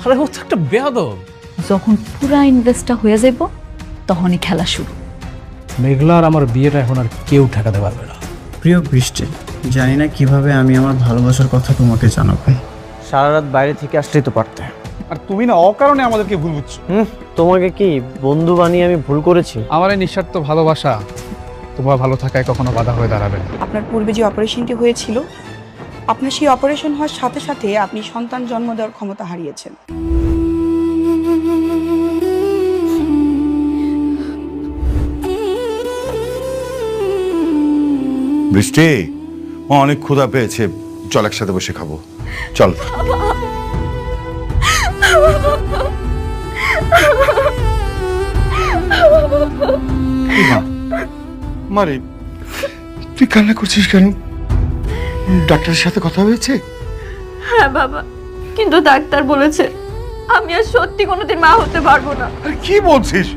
আরে ও তো একটা বেয়াদব। যখন পুরা ইনভেস্টটা হয়ে যাব তখনই খেলা শুরু। মেঘলা আর আমার বিয়েটা এখন আর কেউ ঠেকাতে পারবে না। প্রিয় বৃষ্টি, জানি না কিভাবে আমি আমার ভালোবাসার কথা তোমাকে জানাবো। সারা রাত বাইরে থেকে আসলেই তো পারতে। আর তুমি না অকারণে আমাদেরকে ভুল বুঝছো। তোমাকে কি বন্ধু বানিয়ে আমি ভুল করেছি? আমার এই নিঃস্বার্থ ভালোবাসা তোমার ভালো থাকায় কখনো বাধা হয়ে দাঁড়াবে না। আপনার পূর্বে যে অপারেশনটি হয়েছিল, আপনার সেই অপারেশন হওয়ার সাথে সাথে আপনি সন্তান জন্ম দেওয়ার ক্ষমতা হারিয়েছেন। বৃষ্টি, ও অনেক ক্ষুধা পেয়েছে, চল একসাথে বসে খাবো, চল। মারে, তুই কান্না করছিস কেন? ডাক্তারের সাথে কথা হয়েছে? হ্যাঁ বাবা, কিন্তু ডাক্তার বলেছে আমি আর সত্যি কোনোদিন মা হতে পারবো না। আরে কি বলছিস?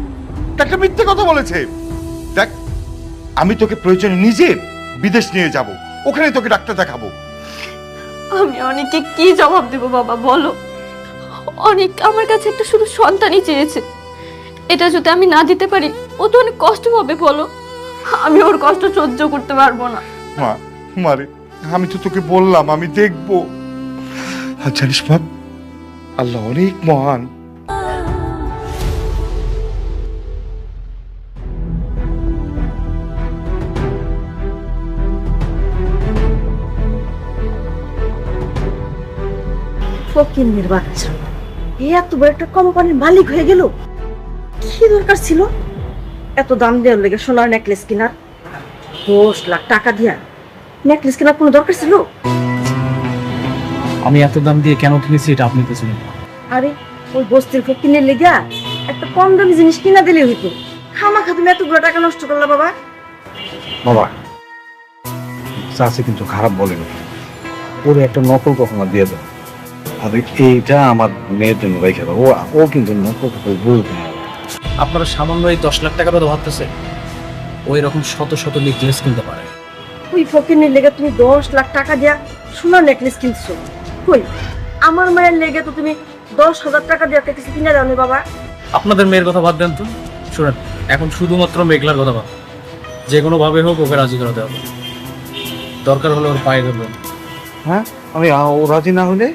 ডাক্তার মিথ্যে কথা বলেছে। দেখ, আমি তোকে প্রয়োজনে নিজে বিদেশ নিয়ে যাব, ওখানে তোকে ডাক্তার দেখাবো। আমি অনেককে কি জবাব দেব বাবা বলো? অনেক আমার কাছে একটা শুধু সন্তানই চেয়েছে, এটা যদি আমি না দিতে পারি ও তো অনেক কষ্ট পাবে বলো। আমি ওর কষ্ট সহ্য করতে পারবো না। মা, মারে, আমি তো তোকে বললাম আমি দেখবো। আর জানিস বাপ, আল্লাহ অনেক মহান। ফকিন্নির বাচ্চা, এই এত বড় একটা কোম্পানির মালিক হয়ে গেল। কি দরকার ছিল এত দাম দেওয়ার লেগে সোনার নেকলেস কেনার? 10 লাখ টাকা দিয়া নেকলেস কেনার কোনো দরকার ছিল? আমি এত দাম দিয়ে কেন কিনেছি এটা আপনি বুঝুন। আরে ওই বস্তির ফকিন্নির লেগা একটা কম দামি জিনিস কিনা দিলে হইতো। খামাখা তুমি এতগুলো টাকা নষ্ট করলা বাবা। বাবা, চাষি কিন্তু খারাপ বলেনি, ওরে একটা নকল কখনো দিয়ে দেয়। আর এইটা আমার মেয়ের জন্য রেখে দাও, ও কিন্তু নকল কখনো বুঝবে না। আপনারা সামান্য এই 10 লাখ টাকার কথা ভাবতেছে, ওই রকম শত শত নেকলেস কিনতে পারে। ওই ফকিন্নির লেগে তুমি 10 লাখ টাকা দিয়া সোনার নেকলেস কিনছো। কই আমার মায়ের লেগে তো তুমি 10,000 টাকা দিয়ে একটা কিছু কিনে দাও নি বাবা। আপনাদের মেয়ের কথা বাদ দেন তো, শুনেন, এখন শুধুমাত্র মেঘলার কথা ভাব। যে কোনো ভাবে হোক ওকে রাজি করাতে হবে, দরকার হলে ওর পায়ে ধরবেন। হ্যাঁ, আমি ও রাজি না হলে?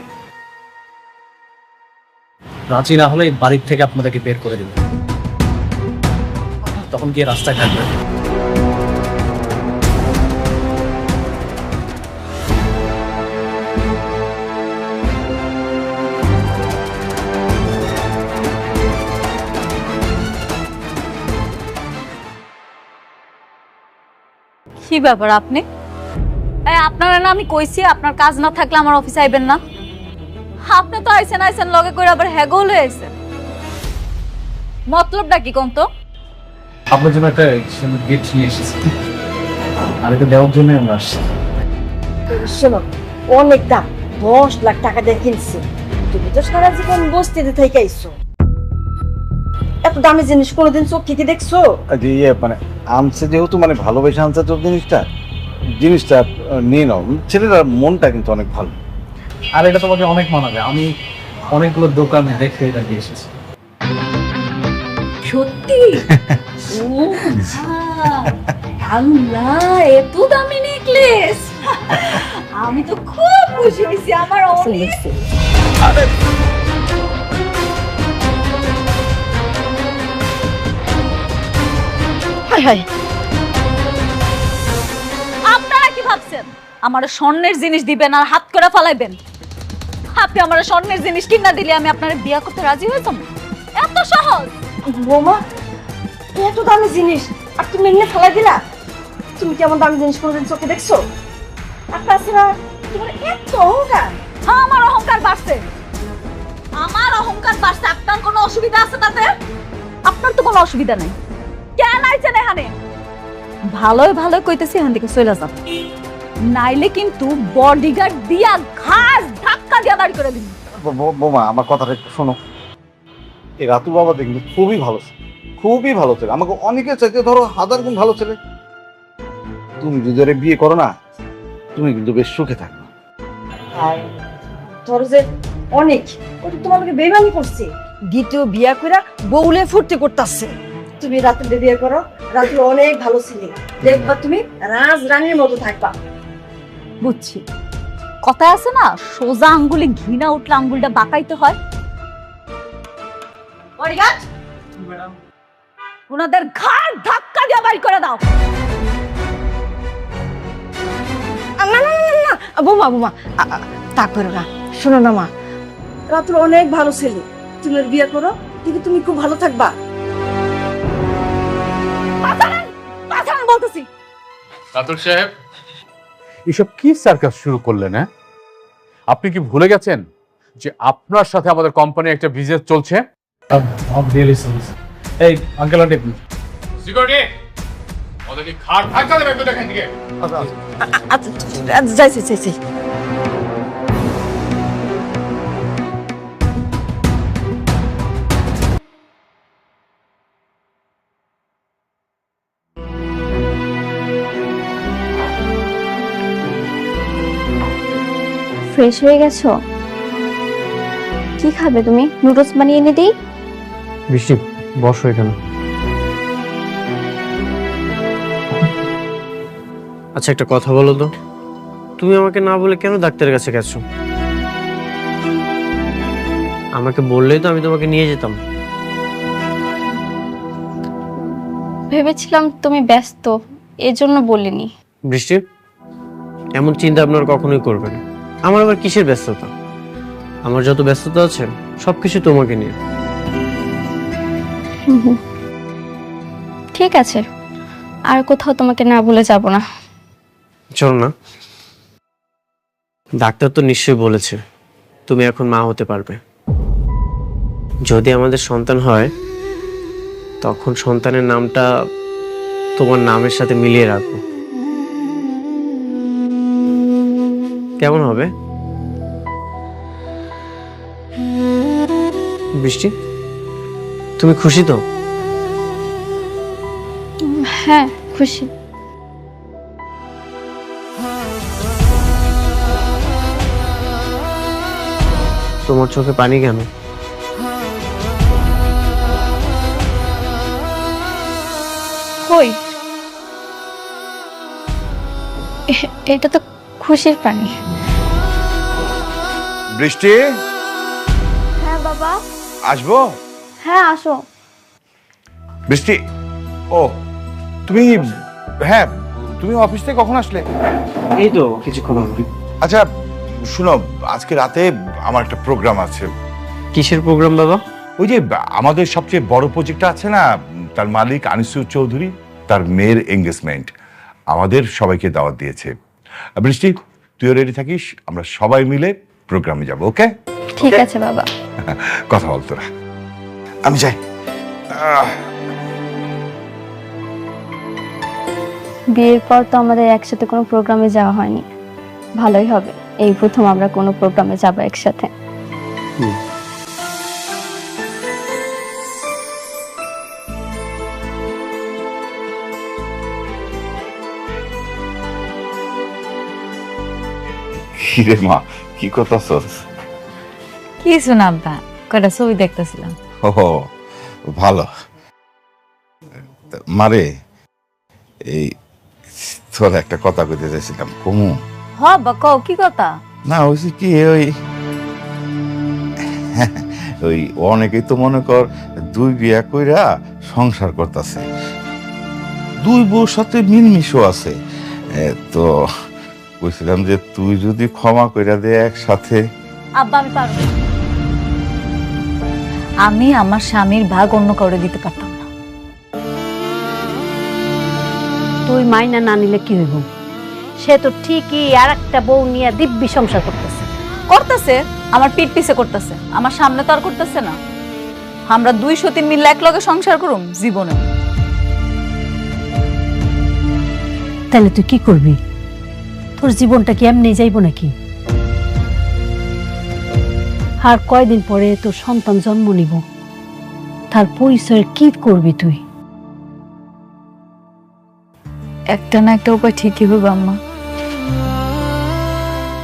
রাজি না হলে এই বাড়ির থেকে আপনাদেরকে বের করে দেবেন, তখন গিয়ে রাস্তায় থাকবেন। কি ব্যাপার আপনি? আপনারা না আমি কইছি আপনার কাজ না থাকলে আমার অফিসে আইবেন না। আপনি তো আইছেন লগে করে আবার হ্যাগো লয়ে আইছেন। মতলবটা কি কোন তো? আপনার জন্য একটা গিফট নিয়ে এসেছি, আর এটা দেওয়ার জন্য আমরা আসছি। শোনো, অনেক দাম, 10 লাখ টাকা দিয়ে কিনছি। তুমি তো সারা জীবন বস্তিতে থেকে আইছো, এত দামি জিনিস কোনোদিন চোখে কি দেখছো? মানে আনছে যেহেতু, মানে ভালোবেসে আনছে তো জিনিসটা নিয়ে নাও। ছেলেটার মনটা কিন্তু অনেক ভালো। আর এটা তোমাকে অনেক মানাবে, আমি অনেকগুলো দোকানে দেখে এটা নিয়ে এসেছি। সত্যি? ও আল্লাহ, এত দামি নেকলেস! আমি তো খুব খুশি হয়েছি। আমার অনেক হাই হাই, আপনারা কি ভাবছেন আমার স্বর্ণের জিনিস দিবেন আর হাত করে ফালাইবেন? আপনি আমার স্বর্ণের জিনিস কিনা দিলে আমি আপনার বিয়া করতে রাজি হইতাম? এত সহজ? বৌমা, এত দামি জিনিস আর তুমি এমনি ফেলাই দিলা? তুমি কেমন দামি জিনিস কোনোদিন চোখে দেখছো? আর তাছাড়া তোমার এত অহংকার। হ্যাঁ, আমার অহংকার বাড়ছে। আপনার কোনো অসুবিধা আছে তাতে? আপনার তো কোনো অসুবিধা নাই। কেন আইছেন এখানে? ভালোই কইতেছি এখান থেকে চলে যান, নাইলে কিন্তু বডিগার্ড দিয়া ঘাস ধাক্কা দিয়া দাঁড়ি করে দিন। বোমা, আমার কথাটা একটু শোনো। এই রাতুল বাবা কিন্তু খুবই ভালো ছিল, খুবই ভালো ছেলে, আমাকে অনেকের চাইতে ধরো 1000 গুণ ভালো ছেলে। তুমি যদি ওরে বিয়ে করো না, তুমি কিন্তু বেশ সুখে থাকবে। আর ধরো যে অনেক ও তো তোমাকে বেমানি করছে দ্বিতীয় বিয়া কইরা বউলে ফুর্তি করতেছে তুমি রাত্রে বিয়ে করো রাত্রে অনেক ভালো ছিলে দেখবা তুমি রাজ রানীর মতো থাকবা বুঝছি কথা আছে না, সোজা আঙ্গুলে ঘি না উঠলে আঙ্গুলটা বাঁকাইতে হয়। বডিগার্ড, ওনাদের ঘাড় ধাক্কা দিয়ে বাড়ি করে দাও। না না না না বোমা বোমা তা করো না, শোনো না মা, রাত্রে অনেক ভালো ছিলে, তুমি বিয়ে করো কিন্তু তুমি খুব ভালো থাকবা। বলতেছি রাতুল সাহেব, এসব কি সার্কাস শুরু করলেন? হ্যাঁ, আপনি কি ভুলে গেছেন যে আপনার সাথে আমাদের কোম্পানির একটা বিজনেস চলছে? এই আঙ্কেল আন্টি, সিকিউরিটি, ওদেরকে খাট ধাক্কা দেবে একটু এখান থেকে। আচ্ছা যাইছি যাইছি। ফ্রেশ হয়ে গেছো? কি খাবে তুমি? নুডলস বানিয়ে এনে দিই? বৃষ্টি, বসো এখানে। আচ্ছা, একটা কথা বলো তো, তুমি আমাকে না বলে কেন ডাক্তারের কাছে গেছো? আমাকে বললেই তো আমি তোমাকে নিয়ে যেতাম। ভেবেছিলাম তুমি ব্যস্ত, এজন্য বলিনি। বৃষ্টি, এমন চিন্তা আপনার কখনোই করবে না। আমার আবার কিসের ব্যস্ততা? আমার যত ব্যস্ততা আছে সবকিছু তোমাকে নিয়ে। ঠিক আছে, আর কোথাও তোমাকে না বলে যাব না। চলো না। ডাক্তার তো নিশ্চয়ই বলেছে তুমি এখন মা হতে পারবে। যদি আমাদের সন্তান হয় তখন সন্তানের নামটা তোমার নামের সাথে মিলিয়ে রাখবো। কেমন হবে বৃষ্টি? তুমি খুশি তো? হ্যাঁ, খুশি। তোমার চোখে পানি কেন? কই, এটা তো খুশির পানি। বৃষ্টি, হ্যাঁ বাবা। আসবো? হ্যাঁ, আসো। বৃষ্টি, ও তুমি, হ্যাঁ তুমি অফিস থেকে কখন আসলে? এই তো কিছুক্ষণ আগে। আচ্ছা শুনো, আজকে রাতে আমার একটা প্রোগ্রাম আছে। কিসের প্রোগ্রাম বাবা? ওই যে আমাদের সবচেয়ে বড় প্রজেক্টটা আছে না, তার মালিক আনিসুর চৌধুরী, তার মেয়ের এঙ্গেজমেন্ট, আমাদের সবাইকে দাওয়াত দিয়েছে। বৃষ্টি, তুইও রেডি থাকিস, আমরা সবাই মিলে প্রোগ্রামে যাব। ওকে? ঠিক আছে বাবা। কথা বল তোরা, আমি যাই। বিয়ের পর তো আমাদের একসাথে কোনো প্রোগ্রামে যাওয়া হয়নি, ভালোই হবে এই প্রথম আমরা কোনো প্রোগ্রামে যাব একসাথে। কিরে মা, কি করতেছস? কিছু না আব্বা, কয়টা ছবি দেখতেছিলাম। ও ভালো। মারে, এই তোর একটা কথা কইতে চাইছিলাম, কমু? হ বা কও, কি কথা? না হয়েছে কি, ওই অনেকেই তো মনে কর দুই বিয়া কইরা সংসার করতেছে, দুই বউর সাথে মিলমিশও আছে। তো বলছিলাম যে তুই যদি ক্ষমা কইরা দে একসাথে। আব্বা আমি পারবো না। আমি আমার স্বামীর ভাগ অন্য কাউরে দিতে পারতাম না। তুই মাইনা না নিলে কি হইব? সে তো ঠিকই আর একটা বউ নিয়ে দিব্যি সংসার করতেছে। করতেছে, আমার পিঠ পিছে করতেছে, আমার সামনে তো আর করতেছে না। আমরা দুই সতীন মিলে এক লগে সংসার করুম জীবনে। তাহলে তুই কি করবি? তোর জীবনটা কি এমনি যাইব নাকি? আর কয়দিন পরে তোর সন্তান জন্ম নিব, তার পরিচয় কি করবি তুই? একটা না একটা উপায় ঠিকই হবে আম্মা।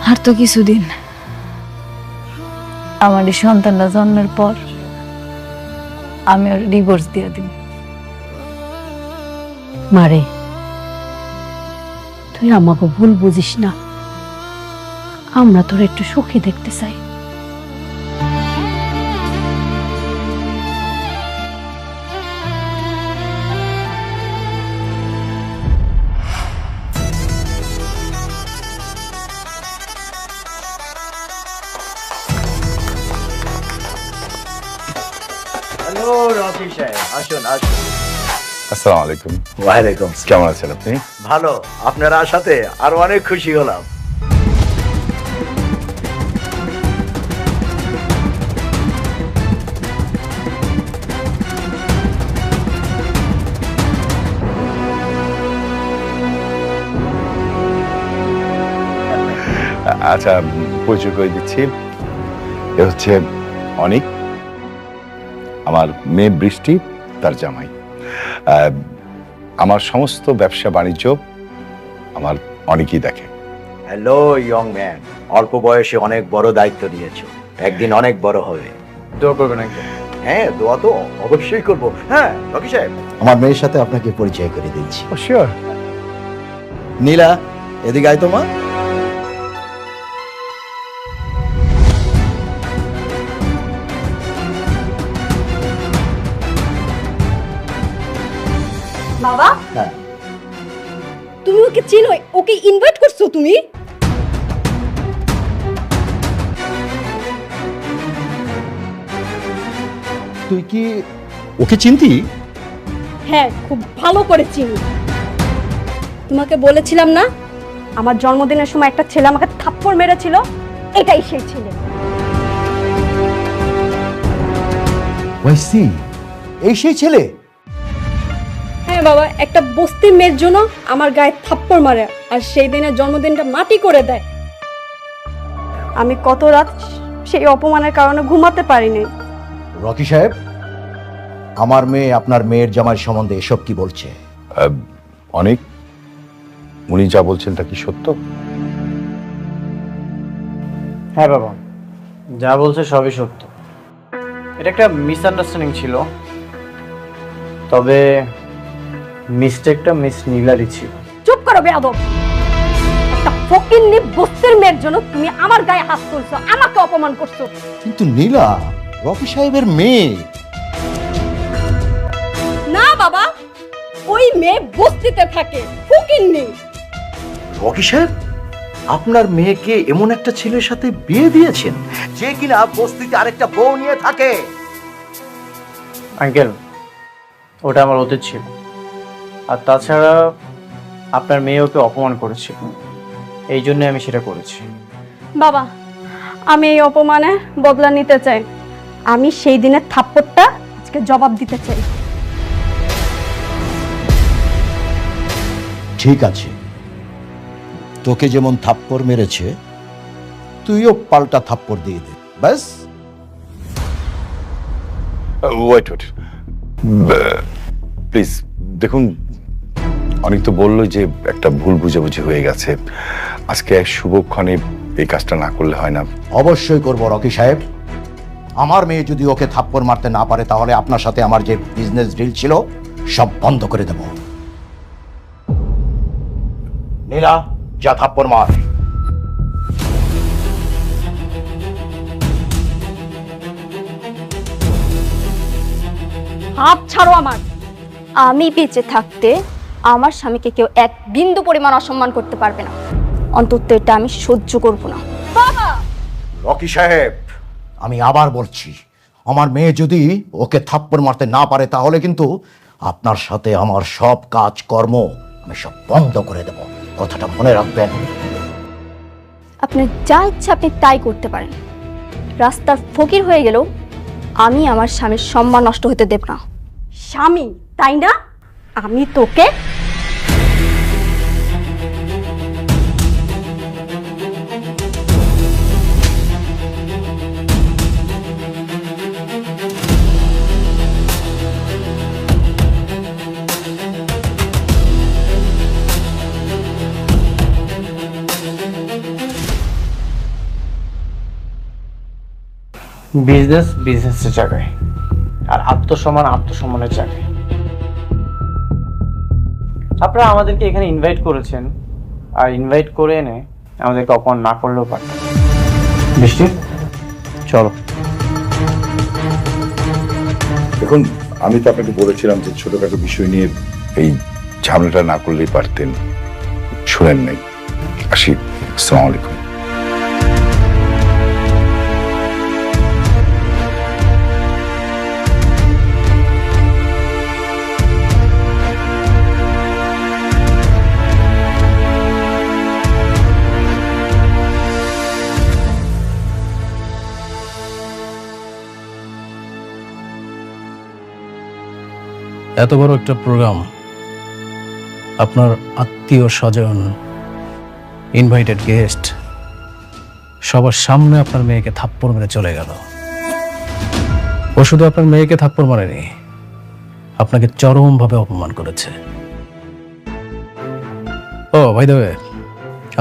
আর তো কিছুদিন, আমার এই সন্তানটা জন্মের পর আমি ওর ডিভোর্স দিয়ে দিব। মারে, তুই আমাকে ভুল বুঝিস না, আমরা তোর একটু সুখী দেখতে চাই। হ্যালো রফিক সাহেব, আসুন আসুন। আসসালামু আলাইকুম। ওয়ালাইকুম। কেমন আছেন আপনি? ভালো, আপনার আসাতে আরো অনেক খুশি হলাম। আচ্ছা, পরিচয় করে দিচ্ছি। এ হচ্ছে অনিক, আমার মেয়ে বৃষ্টি, তার জামাই। আমার সমস্ত ব্যবসা বাণিজ্য আমার অনেকই দেখে। হ্যালো ইয়ং ম্যান, অল্প বয়সে অনেক বড় দায়িত্ব নিয়েছো, একদিন অনেক বড় হবে। দোয়া করবেন আঙ্কেল। হ্যাঁ, দোয়া তো অবশ্যই করবো। হ্যাঁ রকি সাহেব, আমার মেয়ের সাথে আপনাকে পরিচয় করে দিচ্ছি। শিওর। নীলা, এদিকে আয় তোমার। বাবা, হ্যাঁ, তুমি ওকে চিনো? ওকে ইনভাইট করছো তুমি? তুই কি ওকে চিনতি? হ্যাঁ, খুব ভালো করে চিনি। তোমাকে বলেছিলাম না, আমার জন্মদিনের সময় একটা ছেলে আমাকে থাপ্পড় মেরেছিল, এটাই সেই ছেলে। ওয়াইসি, এই সেই ছেলে? হ্যাঁ বাবা, একটা বস্তির মেয়ের জন্য আমার গায়ে থাপ্পড় মারে আর সেই দিনের জন্মদিনটা মাটি করে দেয়। আমি কত রাত সেই অপমানের কারণে ঘুমাতে পারিনি। রকি সাহেব, আমার মেয়ে আপনার মেয়ের জামাই সম্বন্ধে এসব কি বলছে? অনেক, উনি যা বলছেন তা কি সত্য? হ্যাঁ বাবা, যা বলছে সবই সত্য। এটা একটা মিসআন্ডারস্ট্যান্ডিং ছিল, তবে মিস্টেকটা মিস নীলারই ছিল। চুপ করো বেয়াদব! একটা ফকিন্নি বস্তির মেয়ের জন্য তুমি আমার গায়ে হাত তুলছো, আমাকে অপমান করছো। কিন্তু নীলা রকি সাহেবের মেয়ে। না বাবা, ওই মেয়ে বস্তিতে থাকে, ফকিন্নি। রকি সাহেব, আপনার মেয়েকে এমন একটা ছেলের সাথে বিয়ে দিয়েছেন যে কিনা বস্তিতে আরেকটা বউ নিয়ে থাকে। আঙ্কেল, ওটা আমার অতীত ছিল। আর তাছাড়া আপনার মেয়ে ওকে অপমান করেছিল, এই জন্য আমি সেটা করেছি। বাবা, আমি এই অপমানে বদলা নিতে চাই। আমি সেই দিনের থাপ্পড়টা আজকে জবাব দিতে চাই। ঠিক আছে, তোকে যেমন থাপ্পড় মেরেছে তুইও পাল্টা থাপ্পড় দিয়ে দে, ব্যাস। ওয়েট ওয়েট, প্লিজ দেখুন, অনেক তো বললো যে একটা ভুল বুঝাবুঝি হয়ে গেছে, আজকে শুভক্ষণে এই কাজটা না করলে হয় না। অবশ্যই করব রকি সাহেব। আমার মেয়ে যদি ওকে থাপ্পড় মারতে না পারে তাহলে আপনার সাথে আমার যে বিজনেস ডিল ছিল সব বন্ধ করে দেব। নীলা, যা থাপ্পড় মার। হাত ছাড়ো আমার। আমি বেঁচে থাকতে আমার স্বামীকে কেউ এক বিন্দু পরিমাণ অসম্মান করতে পারবে না, অন্তত এটা আমি সহ্য করব না। বাবা, রকি সাহেব, আমি আবার বলছি, আমার মেয়ে যদি ওকে থাপ্পড় মারতে না পারে তাহলে কিন্তু আপনার সাথে আমার সব কাজ কর্ম আমি সব বন্ধ করে দেব, কথাটা মনে রাখবেন। আপনি যা ইচ্ছা আপনি তাই করতে পারেন, রাস্তার ফকির হয়ে গেলেও আমি আমার স্বামীর সম্মান নষ্ট হতে দেব না। স্বামী তাই না? আমি তোকে বিজনেস বিজনেসের জায়গায়, আর আত্মসম্মান আত্মসম্মানের জায়গায়। আপনারা আমাদেরকে এখানে ইনভাইট করেছেন, আর ইনভাইট করে এনে আমাদেরকে অপমান না করলেও পারতেন। বৃষ্টি, চলো। দেখুন, আমি তো আপনাকে বলেছিলাম যে ছোটখাটো বিষয় নিয়ে এই ঝামেলাটা না করলেই পারতেন, শুনেন নাই। আসি, আসসালামু আলাইকুম। এত বড় একটা প্রোগ্রাম, আপনার আত্মীয় স্বজন, ইনভাইটেড গেস্ট সবার সামনে আপনার মেয়েকে থাপ্পড় মেরে চলে গেল। ও শুধু আপনার মেয়েকে থাপ্পড় মারেনি, আপনাকে চরমভাবে অপমান করেছে। ও ভাই দেবে,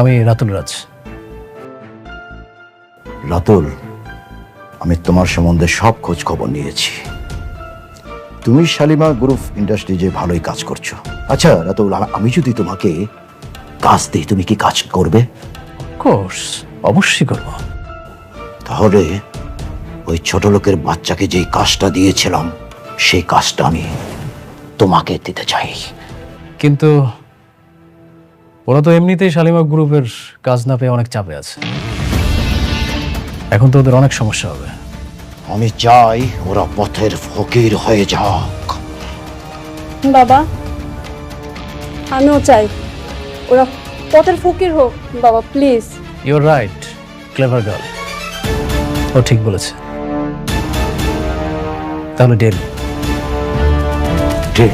আমি রাতুল রাজ। রাতুল, আমি তোমার সম্বন্ধে সব খোঁজ খবর নিয়েছি। তুমি শালিমা গ্রুপ ইন্ডাস্ট্রিজে ভালোই কাজ করছো। আচ্ছা রাতুল, আমি যদি তোমাকে কাজ দিই, তুমি কি কাজ করবে? কোর্স অবশ্যই করব। তাহলে ওই ছোট লোকের বাচ্চাকে যেই কাজটা দিয়েছিলাম, সেই কাজটা আমি তোমাকে দিতে চাই। কিন্তু ওরা তো এমনিতেই শালিমা গ্রুপের কাজ না পেয়ে অনেক চাপে আছে, এখন তো ওদের অনেক সমস্যা হবে। আমি চাই ওরা পথের ফকির হয়ে যাক। বাবা, আমিও চাই ওরা পথের ফকির হোক। বাবা please. You're right, clever girl, ও ঠিক বলেছে। তাহলে ডেল। ঠিক।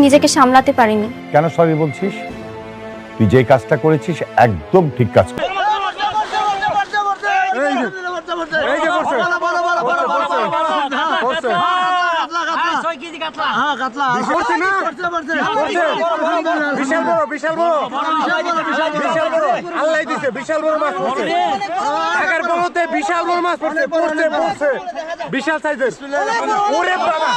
নিজেকে সামলাতে পারিনি। কেন সরি বলছিস? তুই যে কাজটা করেছিস একদম ঠিক কাজ করেছিস। বিশাল সাইজের ওরে বাবা,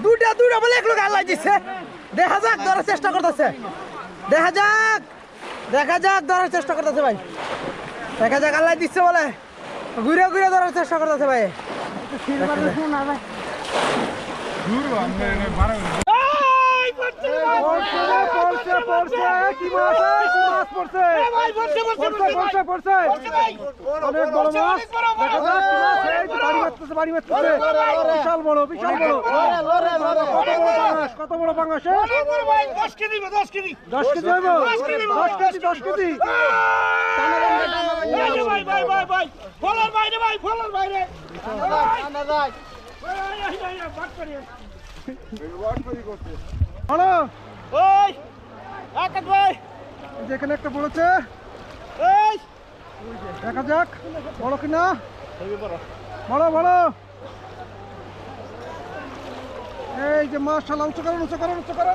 দুইটা বলে এক লোক আল্লাহ দিচ্ছে। দেখা যাক, ধরার চেষ্টা করতেছে। দেখা যাক ধরার চেষ্টা করতেছে ভাই। দেখা যাক, আল্লাহ দিচ্ছে বলে ঘুরে ঘুরে ধরার চেষ্টা করতেছে ভাই। কত বড় পাঙ্গাস? 10 কেজি। 10 কেজি। 10 কেজি। ফলার বাইরে ভাই, ফলার বাইরে। হ্যালো, ওই আকাশ ভাই, যেখানে একটা বলেছে, এই দেখা যাক বলো কিনা। বলো। এই যে মাশাআল্লাহ, উঁচু করেন,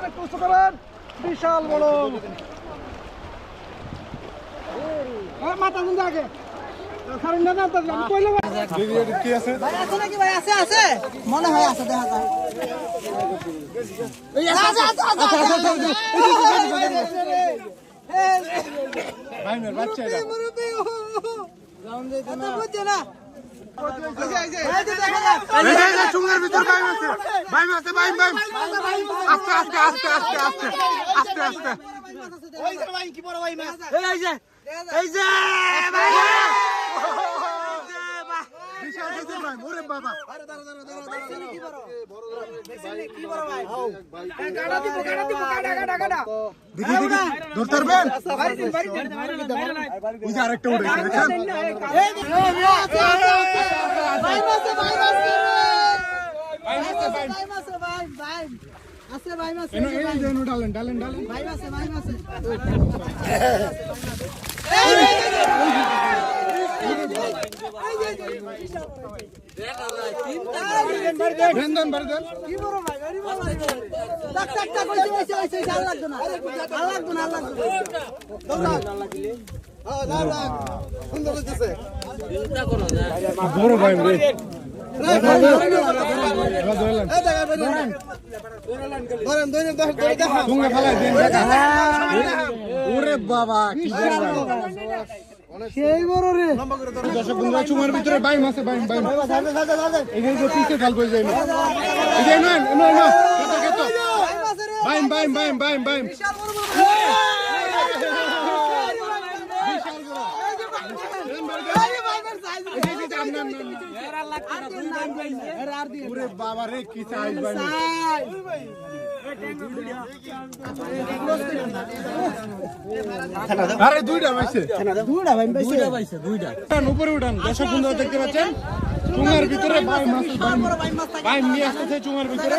একটু উঁচু করেন। বিশাল বড় মাথা কিন্তু আগে কি আছে নাকি ভাই? আছে মনে হয় আছে, দেখা যায়। আস্তে ওরে বাবা আরে দাঁড়া কি বড় কি বড় ভাই গাড়া দিব গাড়া দেখি ধরতে পারবেন ওই যে আরেকটা উঠেছে দেখেন এই ভাই মাসে ভাই আছে ভাই মাসে এই দেন ডালেন ভাই মাসে কি বড় ভাই গাড়ি বড় টাক কইছে ভাল লাগতো না সুন্দর হইছে বড় ভাই রে ওরে বাবা কি সেই বড় রে দর্শক বন্ধুরা চুমার ভিতরে বাইম আছে বাইম এখানে তো পিছে ঢাল বই যায় না এই যে না কত বাইম বিশাল বড় বাবা রে কি সাইজ আরে দুইটা পাইছে উপরে উঠান দর্শক বন্ধুরা দেখতে পাচ্ছেন চুঙার ভিতরে বাইম নিয়ে আসতেছে চুঙার ভিতরে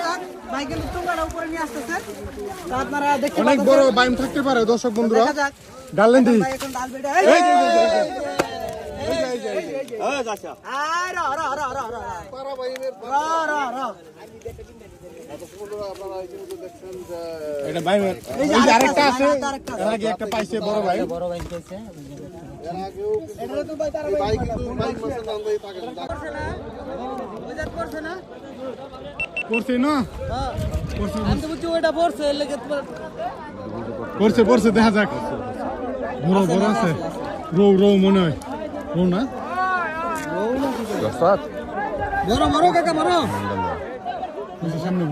অনেক বড় বাইম থাকতে পারে দর্শক বন্ধুরা ডাললেন দি এটা ভাই আরেকটা আছে এর আগে একটা পাইছে বড় ভাই পাইছে এটা তো ভাই তার ভাই কিন্তু বাইক মাসে নাম দেই থাকে বাজার করছে না হ্যাঁ করছে আমি তো বুঝি ওটা পড়ছে লাগে পড়ছে দেখা যাক বড় আছে রৌ মনে হয় রৌ না বড় কাকা বড় সামনে